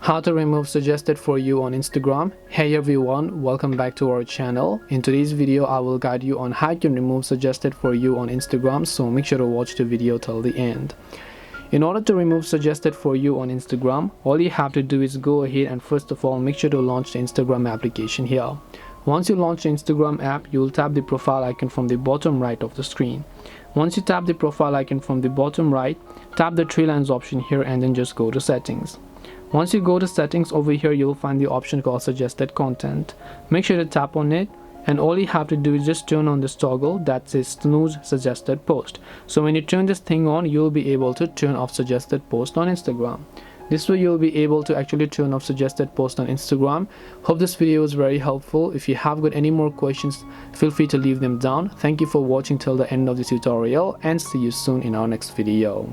How to remove suggested for you on Instagram. Hey everyone, welcome back to our channel. In today's video I will guide you on how you can remove suggested for you on Instagram, so make sure to watch the video till the end. In order to remove suggested for you on Instagram, all you have to do is go ahead and first of all make sure to launch the Instagram application here. Once you launch the Instagram app, you will tap the profile icon from the bottom right of the screen. Once you tap the profile icon from the bottom right, tap the three lines option here and then just go to settings. Once you go to settings, over here you'll find the option called suggested content. Make sure to tap on it, and all you have to do is just turn on this toggle that says snooze suggested post. So when you turn this thing on, you'll be able to turn off suggested post on Instagram. This way you'll be able to actually turn off suggested post on Instagram. Hope this video was very helpful. If you have got any more questions, feel free to leave them down. Thank you for watching till the end of this tutorial, and see you soon in our next video.